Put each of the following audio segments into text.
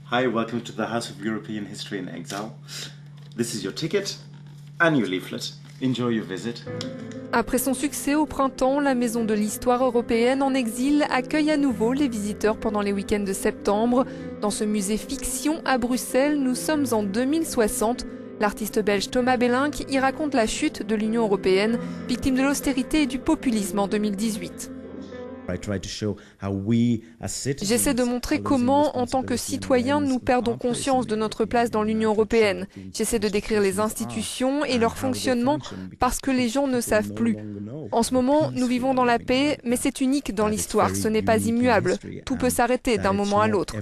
Hi, welcome to the House of European History in Exile. This is your ticket and your leaflet. Enjoy your visit. Après son succès au printemps, la Maison de l'Histoire européenne en exil accueille à nouveau les visiteurs pendant les week-ends de septembre. Dans ce musée fiction à Bruxelles, nous sommes en 2060. L'artiste belge Thomas Bellinck y raconte la chute de l'Union européenne, victime de l'austérité et du populisme en 2018. J'essaie de montrer comment, en tant que citoyens, nous perdons conscience de notre place dans l'Union européenne. J'essaie de décrire les institutions et leur fonctionnement parce que les gens ne savent plus. En ce moment, nous vivons dans la paix, mais c'est unique dans l'histoire, ce n'est pas immuable. Tout peut s'arrêter d'un moment à l'autre.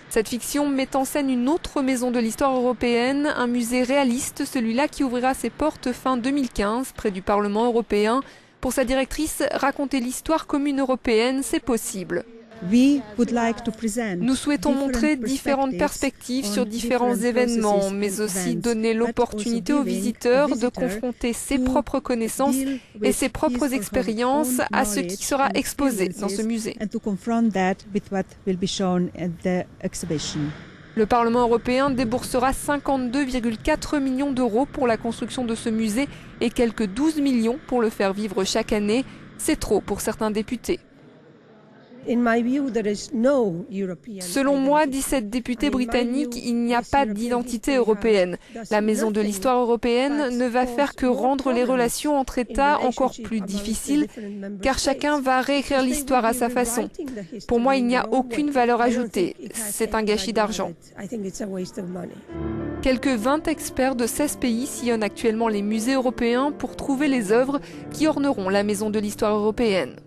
Cette fiction met en scène une autre maison de l'histoire européenne, un musée réaliste, celui-là qui ouvrira ses portes fin 2015, près du Parlement européen. Pour sa directrice, raconter l'histoire commune européenne, c'est possible. Nous souhaitons montrer différentes perspectives sur différents événements, mais aussi donner l'opportunité aux visiteurs de confronter ses propres connaissances et ses propres expériences à ce qui sera exposé dans ce musée. Le Parlement européen déboursera 52,4 millions d'euros pour la construction de ce musée et quelques 12 millions pour le faire vivre chaque année. C'est trop pour certains députés. Selon moi, dit cette députée britannique, il n'y a pas d'identité européenne. La Maison de l'Histoire européenne ne va faire que rendre les relations entre États encore plus difficiles, car chacun va réécrire l'histoire à sa façon. Pour moi, il n'y a aucune valeur ajoutée. C'est un gâchis d'argent. Quelques 20 experts de 16 pays sillonnent actuellement les musées européens pour trouver les œuvres qui orneront la Maison de l'Histoire européenne.